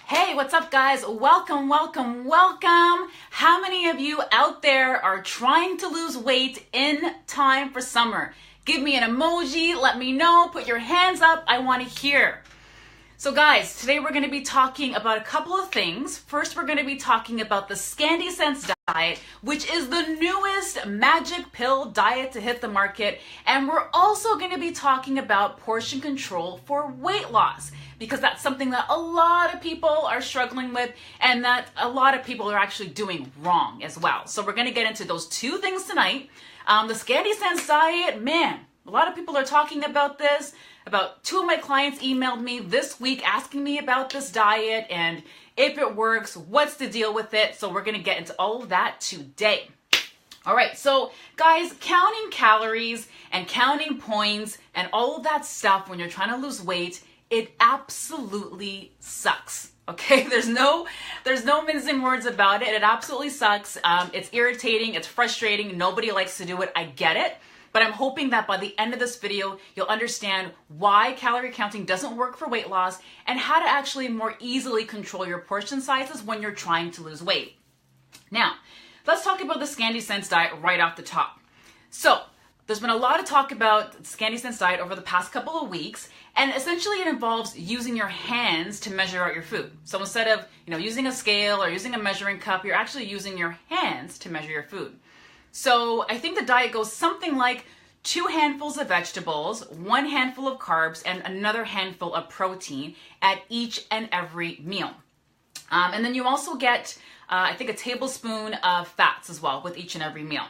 Hey, what's up guys? Welcome, welcome, welcome. How many of you out there are trying to lose weight in time for summer? Give me an emoji, let me know, put your hands up, I want to hear. So guys, today we're going to be talking about a couple of things. First, we're going to be talking about the Scandi Sense Diet, which is the newest magic pill diet to hit the market. And we're also going to be talking about portion control for weight loss, because that's something that a lot of people are struggling with and that a lot of people are actually doing wrong as well. So we're going to get into those two things tonight. The Scandi Sense Diet, man, a lot of people are talking about this. About 2 of my clients emailed me this week asking me about this diet and if it works, what's the deal with it. So we're going to get into all of that today. All right, so guys, counting calories and counting points and all of that stuff when you're trying to lose weight, it absolutely sucks. Okay, there's no mincing words about it. It absolutely sucks. It's irritating, it's frustrating. Nobody likes to do it. I get it. But I'm hoping that by the end of this video, you'll understand why calorie counting doesn't work for weight loss and how to actually more easily control your portion sizes when you're trying to lose weight. Now, let's talk about the Scandi Sense Diet right off the top. So, there's been a lot of talk about Scandi Sense Diet over the past couple of weeks, and essentially it involves using your hands to measure out your food. So instead of, using a scale or using a measuring cup, you're actually using your hands to measure your food. So I think the diet goes something like 2 handfuls of vegetables, 1 handful of carbs, and another handful of protein at each and every meal. And then you also get, I think, a tablespoon of fats as well with each and every meal.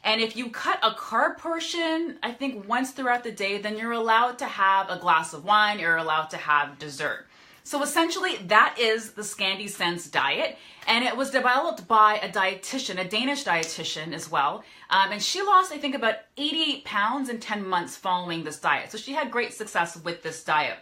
And if you cut a carb portion, I think once throughout the day, then you're allowed to have a glass of wine, you're allowed to have dessert. So essentially, that is the Scandi Sense Diet, and it was developed by a dietitian, a Danish dietitian as well, and she lost, I think, about 88 pounds in 10 months following this diet. So she had great success with this diet.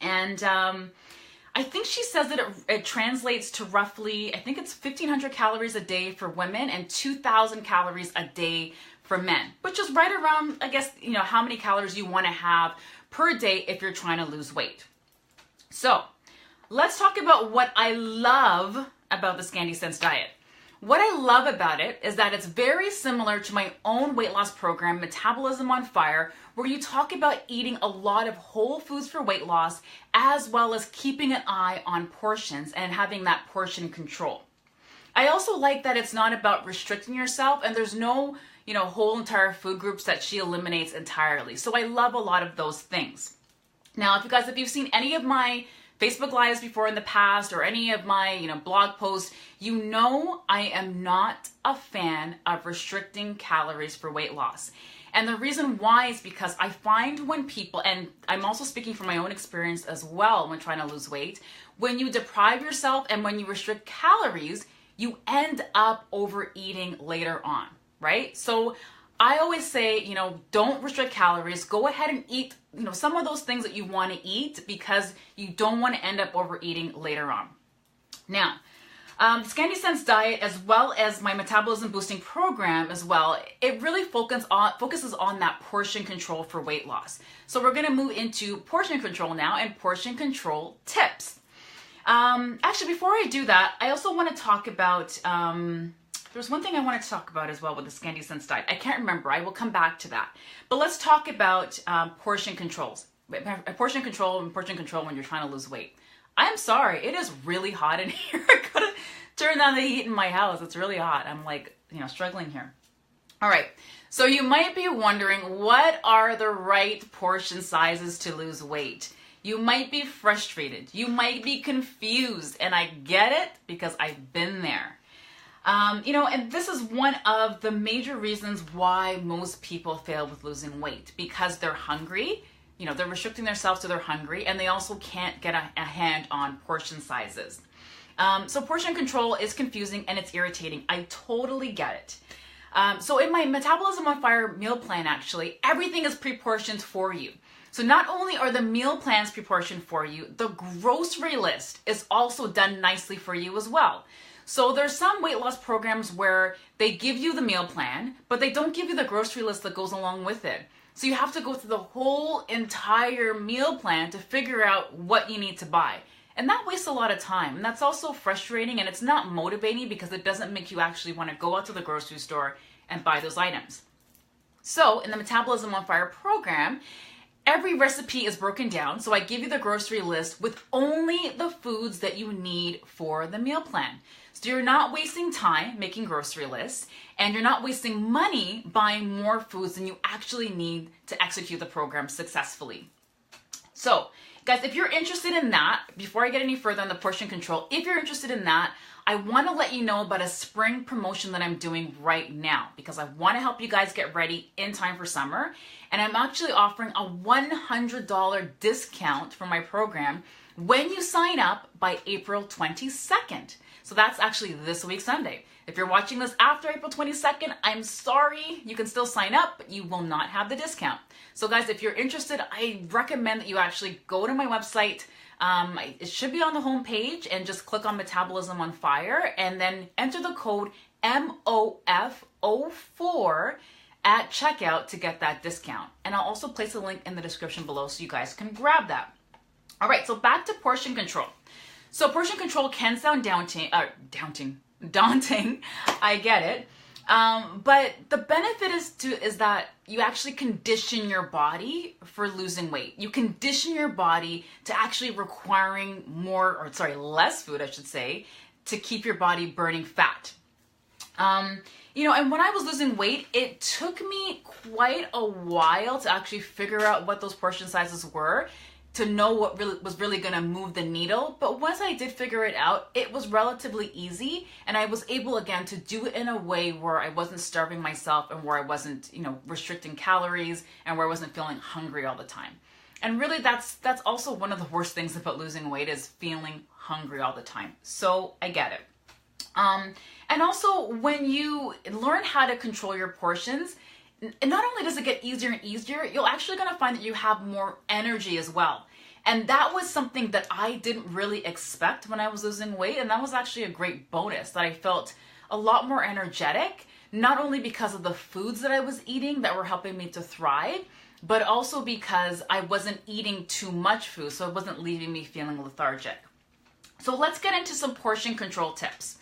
And I think she says that it translates to roughly, I think it's 1,500 calories a day for women and 2,000 calories a day for men, which is right around, I guess, how many calories you want to have per day if you're trying to lose weight. So let's talk about what I love about the Scandi Sense Diet. What I love about it is that it's very similar to my own weight loss program, Metabolism on Fire, where you talk about eating a lot of whole foods for weight loss, as well as keeping an eye on portions and having that portion control. I also like that it's not about restricting yourself, and there's no, whole entire food groups that she eliminates entirely. So I love a lot of those things. Now, if you've seen any of my Facebook Lives before in the past or any of my, blog posts, I am not a fan of restricting calories for weight loss. And the reason why is because I find when people, and I'm also speaking from my own experience as well when trying to lose weight, when you deprive yourself and when you restrict calories, you end up overeating later on, right? So I always say, don't restrict calories. Go ahead and eat, some of those things that you want to eat because you don't want to end up overeating later on. Now, the Scandi Sense Diet, as well as my metabolism boosting program as well, it really focuses on that portion control for weight loss. So we're going to move into portion control now and portion control tips. Actually, before I do that, I also want to talk about, there's one thing I wanted to talk about as well with the Scandi Sense Diet. I can't remember. I will come back to that. But let's talk about portion control and portion control when you're trying to lose weight. I'm sorry. It is really hot in here. I gotta turn down the heat in my house. It's really hot. I'm struggling here. All right. So you might be wondering, what are the right portion sizes to lose weight? You might be frustrated. You might be confused. And I get it because I've been there. And this is one of the major reasons why most people fail with losing weight, because they're hungry, they're restricting themselves to they're hungry, and they also can't get a hand on portion sizes. So portion control is confusing and it's irritating. I totally get it. So in my Metabolism on Fire meal plan, actually, everything is pre-portioned for you. So not only are the meal plans pre-portioned for you, the grocery list is also done nicely for you as well. So there's some weight loss programs where they give you the meal plan, but they don't give you the grocery list that goes along with it. So you have to go through the whole entire meal plan to figure out what you need to buy. And that wastes a lot of time. And that's also frustrating, and it's not motivating because it doesn't make you actually want to go out to the grocery store and buy those items. So in the Metabolism on Fire program, every recipe is broken down. So I give you the grocery list with only the foods that you need for the meal plan. So you're not wasting time making grocery lists, and you're not wasting money buying more foods than you actually need to execute the program successfully. So guys, if you're interested in that, before I get any further on the portion control, if you're interested in that, I want to let you know about a spring promotion that I'm doing right now because I want to help you guys get ready in time for summer. And I'm actually offering a $100 discount for my program when you sign up by April 22nd. So that's actually this week, Sunday. If you're watching this after April 22nd, I'm sorry, you can still sign up, but you will not have the discount. So guys, if you're interested, I recommend that you actually go to my website. It should be on the home page, and just click on Metabolism on Fire and then enter the code MOF04 at checkout to get that discount. And I'll also place a link in the description below so you guys can grab that. All right, so back to portion control. So portion control can sound daunting, I get it. But the benefit is that you actually condition your body for losing weight. You condition your body to actually requiring less food, I should say, to keep your body burning fat. And when I was losing weight, it took me quite a while to actually figure out what those portion sizes were, to know what was really going to move the needle. But once I did figure it out, it was relatively easy, and I was able again to do it in a way where I wasn't starving myself and where I wasn't, restricting calories and where I wasn't feeling hungry all the time. And really that's also one of the worst things about losing weight, is feeling hungry all the time. So I get it. And also when you learn how to control your portions, and not only does it get easier and easier, you're actually going to find that you have more energy as well. And that was something that I didn't really expect when I was losing weight. And that was actually a great bonus, that I felt a lot more energetic, not only because of the foods that I was eating that were helping me to thrive, but also because I wasn't eating too much food. So it wasn't leaving me feeling lethargic. So let's get into some portion control tips.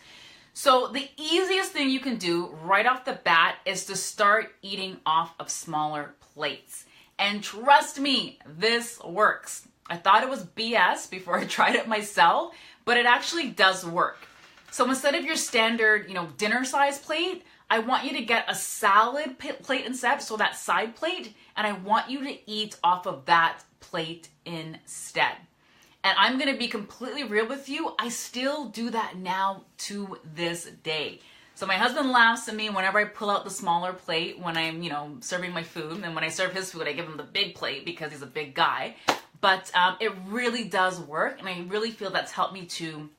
So the easiest thing you can do right off the bat is to start eating off of smaller plates. And trust me, this works. I thought it was BS before I tried it myself, but it actually does work. So instead of your standard, dinner size plate, I want you to get a salad plate instead, so that side plate, and I want you to eat off of that plate instead. And I'm going to be completely real with you. I still do that now to this day. So my husband laughs at me whenever I pull out the smaller plate when I'm, serving my food. And when I serve his food, I give him the big plate because he's a big guy. But it really does work. And I really feel that's helped me to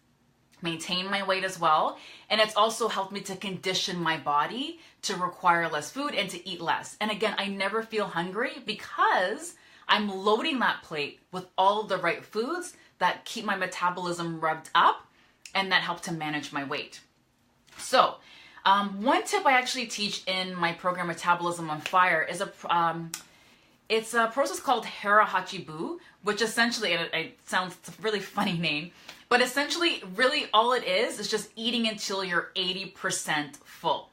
maintain my weight as well. And it's also helped me to condition my body to require less food and to eat less. And again, I never feel hungry because I'm loading that plate with all of the right foods that keep my metabolism revved up and that help to manage my weight. So one tip I actually teach in my program Metabolism on Fire is it's a process called HEYYYY, which essentially, and it sounds a really funny name, but essentially really all it is just eating until you're 80% full.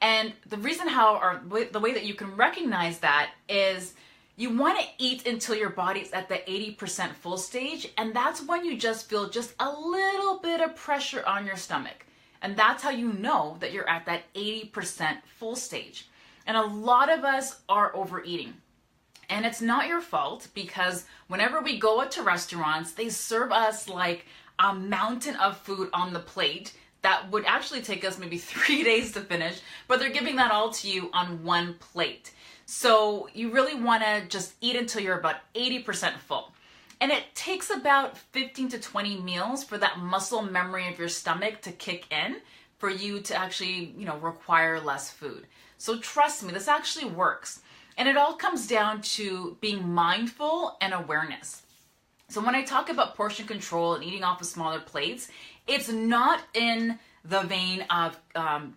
And the reason the way that you can recognize that is you want to eat until your body's at the 80% full stage, and that's when you just feel just a little bit of pressure on your stomach. And that's how you know that you're at that 80% full stage. And a lot of us are overeating. And it's not your fault, because whenever we go out to restaurants, they serve us like a mountain of food on the plate that would actually take us maybe 3 days to finish, but they're giving that all to you on one plate. So you really want to just eat until you're about 80% full. And it takes about 15 to 20 meals for that muscle memory of your stomach to kick in for you to actually, require less food. So trust me, this actually works. And it all comes down to being mindful and awareness. So when I talk about portion control and eating off of smaller plates, it's not in the vein of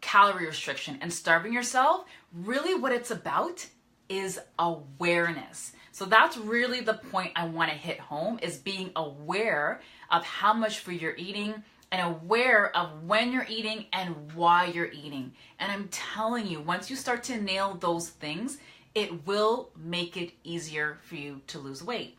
calorie restriction and starving yourself. Really what it's about is awareness. So that's really the point I want to hit home, is being aware of how much food you're eating and aware of when you're eating and why you're eating. And I'm telling you, once you start to nail those things, it will make it easier for you to lose weight.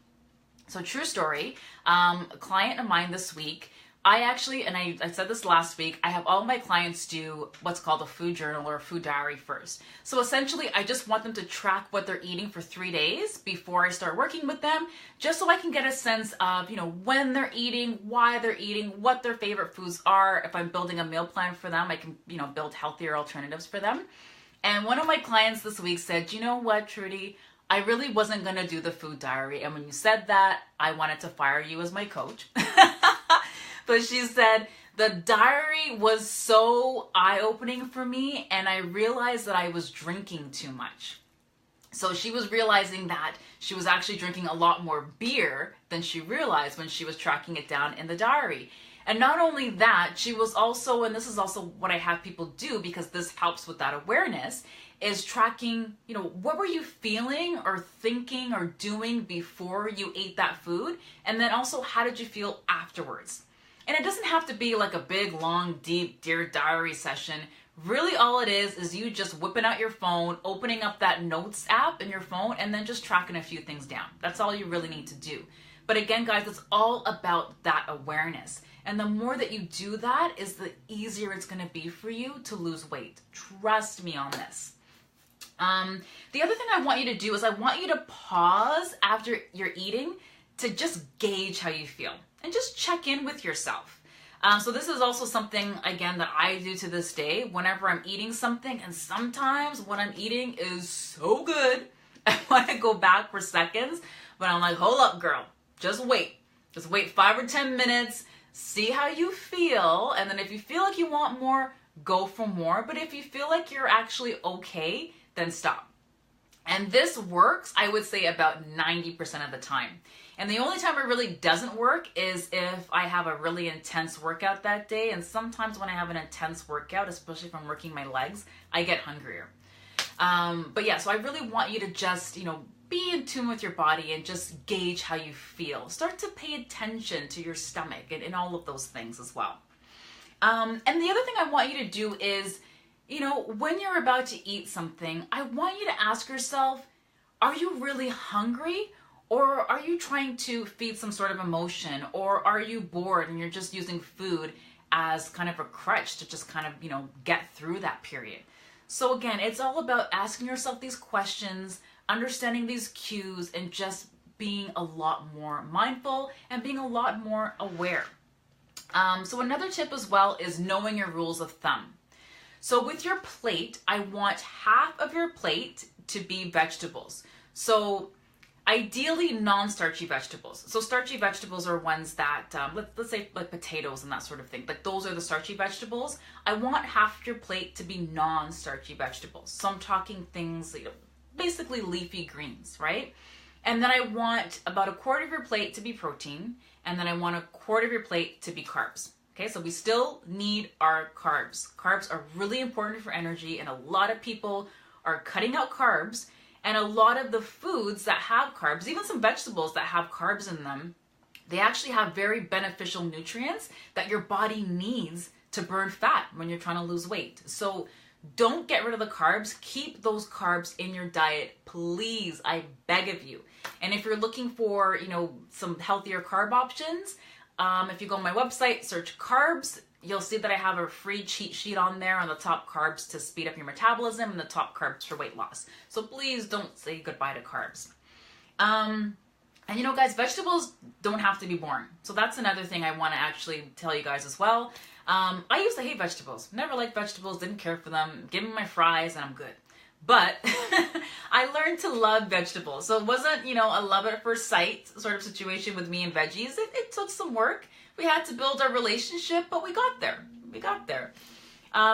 So true story, a client of mine this week, I actually, and I said this last week, I have all my clients do what's called a food journal or a food diary first. So essentially, I just want them to track what they're eating for 3 days before I start working with them, just so I can get a sense of, when they're eating, why they're eating, what their favorite foods are. If I'm building a meal plan for them, I can, build healthier alternatives for them. And one of my clients this week said, you know what, Trudy, I really wasn't going to do the food diary. And when you said that, I wanted to fire you as my coach. But she said, the diary was so eye-opening for me, and I realized that I was drinking too much. So she was realizing that she was actually drinking a lot more beer than she realized when she was tracking it down in the diary. And not only that, she was also, and this is also what I have people do because this helps with that awareness, is tracking, what were you feeling or thinking or doing before you ate that food? And then also, how did you feel afterwards? And it doesn't have to be like a big, long, deep Dear Diary session. Really all it is you just whipping out your phone, opening up that notes app in your phone, and then just tracking a few things down. That's all you really need to do. But again, guys, it's all about that awareness. And the more that you do that is the easier it's going to be for you to lose weight. Trust me on this. The other thing I want you to do is I want you to pause after you're eating to just gauge how you feel and just check in with yourself. So this is also something, again, that I do to this day whenever I'm eating something, and sometimes what I'm eating is so good, I want to go back for seconds, but I'm like, hold up, girl, just wait. Just wait 5 or 10 minutes, see how you feel, and then if you feel like you want more, go for more. But if you feel like you're actually okay, then stop. And this works, I would say, about 90% of the time. And the only time it really doesn't work is if I have a really intense workout that day. And sometimes when I have an intense workout, especially if I'm working my legs, I get hungrier. But yeah, so I really want you to just, be in tune with your body and just gauge how you feel. Start to pay attention to your stomach and all of those things as well. And the other thing I want you to do is, when you're about to eat something, I want you to ask yourself, are you really hungry? Or are you trying to feed some sort of emotion? Or are you bored and you're just using food as kind of a crutch to just kind of, get through that period? So again, it's all about asking yourself these questions, understanding these cues, and just being a lot more mindful and being a lot more aware. So another tip as well is knowing your rules of thumb. So with your plate, I want half of your plate to be vegetables. So ideally non-starchy vegetables. So starchy vegetables are ones that, let's say like potatoes and that sort of thing. Like those are the starchy vegetables. I want half your plate to be non-starchy vegetables. So I'm talking things, basically leafy greens, right? And then I want about a quarter of your plate to be protein. And then I want a quarter of your plate to be carbs. Okay, so we still need our carbs. Carbs are really important for energy, and a lot of people are cutting out carbs. And a lot of the foods that have carbs, even some vegetables that have carbs in them, they actually have very beneficial nutrients that your body needs to burn fat when you're trying to lose weight. So don't get rid of the carbs. Keep those carbs in your diet, please. I beg of you. And if you're looking for, some healthier carb options, if you go on my website, search carbs, you'll see that I have a free cheat sheet on there on the top carbs to speed up your metabolism and the top carbs for weight loss. So please don't say goodbye to carbs. And guys, vegetables don't have to be boring. So that's another thing I want to actually tell you guys as well. I used to hate vegetables. Never liked vegetables, didn't care for them. Give me my fries and I'm good. But I learned to love vegetables. So it wasn't, a love at first sight sort of situation with me and veggies. It took some work. We had to build our relationship, but we got there.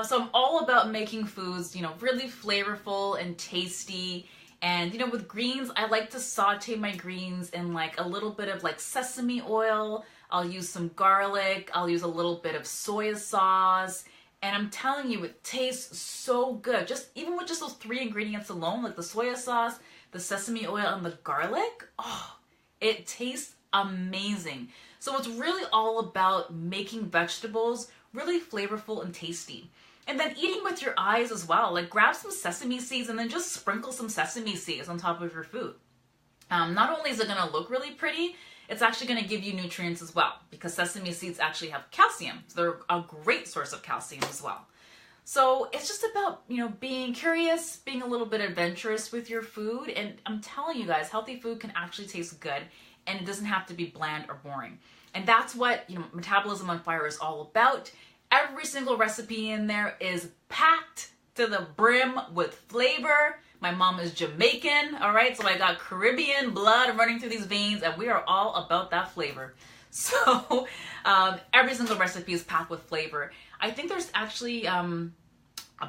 So I'm all about making foods, really flavorful and tasty. And, with greens, I like to saute my greens in like a little bit of like sesame oil. I'll use some garlic. I'll use a little bit of soy sauce. And I'm telling you, it tastes so good. Even with just those 3 ingredients alone, like the soy sauce, the sesame oil and the garlic, oh, it tastes amazing. So it's really all about making vegetables really flavorful and tasty. And then eating with your eyes as well. Like grab some sesame seeds and then just sprinkle some sesame seeds on top of your food. Not only is it going to look really pretty, it's actually going to give you nutrients as well, because sesame seeds actually have calcium. So they're a great source of calcium as well. So it's just about, you know, being curious, being a little bit adventurous with your food. And I'm telling you guys, healthy food can actually taste good, and it doesn't have to be bland or boring. And that's what, you know, Metabolism on Fire is all about. Every single recipe in there is packed to the brim with flavor. My mom is Jamaican, all right? So I got Caribbean blood running through these veins, and we are all about that flavor. So every single recipe is packed with flavor. I think there's actually a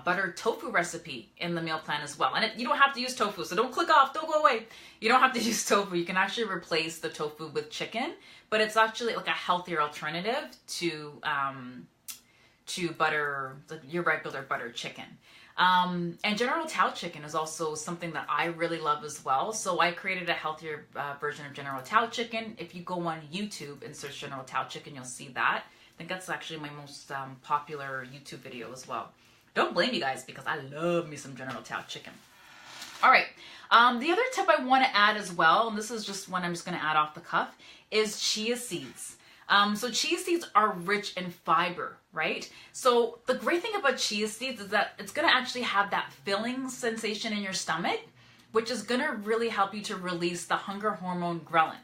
buttered tofu recipe in the meal plan as well. And you don't have to use tofu, so don't click off, don't go away. You don't have to use tofu. You can actually replace the tofu with chicken, but it's actually like a healthier alternative to butter, your regular buttered chicken. And General Tao chicken is also something that I really love as well. So I created a healthier version of General Tao chicken. If you go on YouTube and search General Tao chicken, you'll see that. I think that's actually my most popular YouTube video as well. Don't blame you guys, because I love me some General Tao chicken. All right. The other tip I want to add as well, and this is just one I'm just going to add off the cuff, is chia seeds. So chia seeds are rich in fiber, right? So the great thing about chia seeds is that it's going to actually have that filling sensation in your stomach, which is going to really help you to release the hunger hormone ghrelin,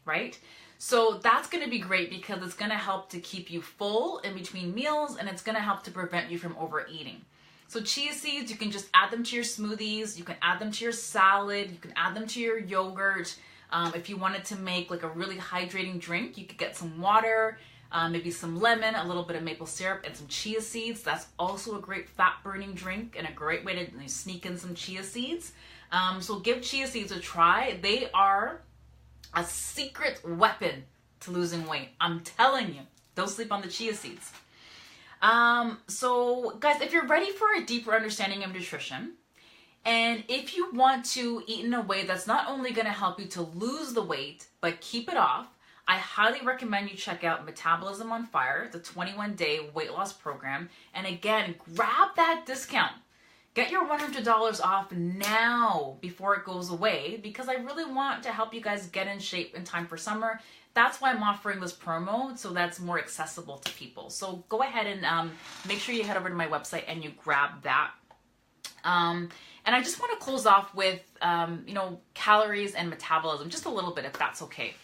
right? So that's going to be great because it's going to help to keep you full in between meals, and it's going to help to prevent you from overeating. So chia seeds, you can just add them to your smoothies, you can add them to your salad, you can add them to your yogurt. If you wanted to make like a really hydrating drink, you could get some water, maybe some lemon, a little bit of maple syrup, and some chia seeds. That's also a great fat burning drink and a great way to sneak in some chia seeds. So give chia seeds a try. They are a secret weapon to losing weight. I'm telling you, don't sleep on the chia seeds. So guys, if you're ready for a deeper understanding of nutrition, and if you want to eat in a way that's not only going to help you to lose the weight, but keep it off, I highly recommend you check out Metabolism on Fire, the 21-day weight loss program. And again, grab that discount. Get your $100 off now before it goes away, because I really want to help you guys get in shape in time for summer. That's why I'm offering this promo, so that's more accessible to people. So go ahead and make sure you head over to my website and you grab that. And I just want to close off with, you know, calories and metabolism, just a little bit, if that's okay.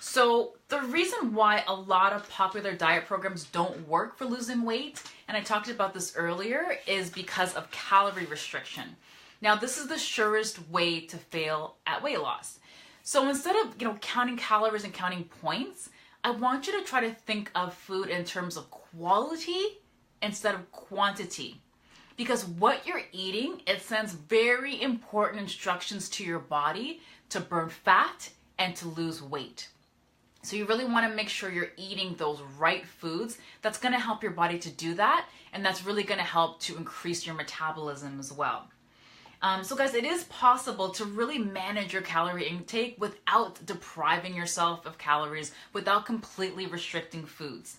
So the reason why a lot of popular diet programs don't work for losing weight, and I talked about this earlier, is because of calorie restriction. Now, this is the surest way to fail at weight loss. So instead of, you know, counting calories and counting points, I want you to try to think of food in terms of quality instead of quantity. Because what you're eating, it sends very important instructions to your body to burn fat and to lose weight. So you really want to make sure you're eating those right foods. That's going to help your body to do that. And that's really going to help to increase your metabolism as well. So guys, it is possible to really manage your calorie intake without depriving yourself of calories, without completely restricting foods.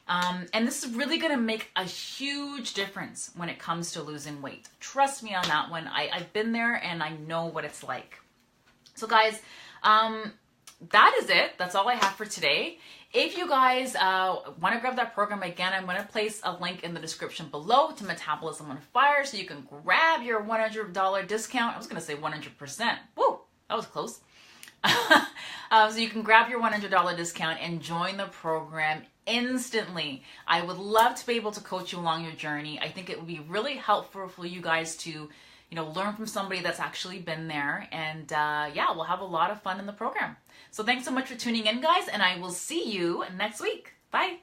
And this is really going to make a huge difference when it comes to losing weight. Trust me on that one. I've been there and I know what it's like. So guys, that is it. That's all I have for today. If you guys want to grab that program, again, I'm going to place a link in the description below to Metabolism on Fire so you can grab your $100 discount. I was going to say 100%. Woo, that was close. So you can grab your $100 discount and join the program instantly. I would love to be able to coach you along your journey. I think it would be really helpful for you guys to, you know, learn from somebody that's actually been there. And yeah, we'll have a lot of fun in the program. So thanks so much for tuning in, guys, and I will see you next week. Bye.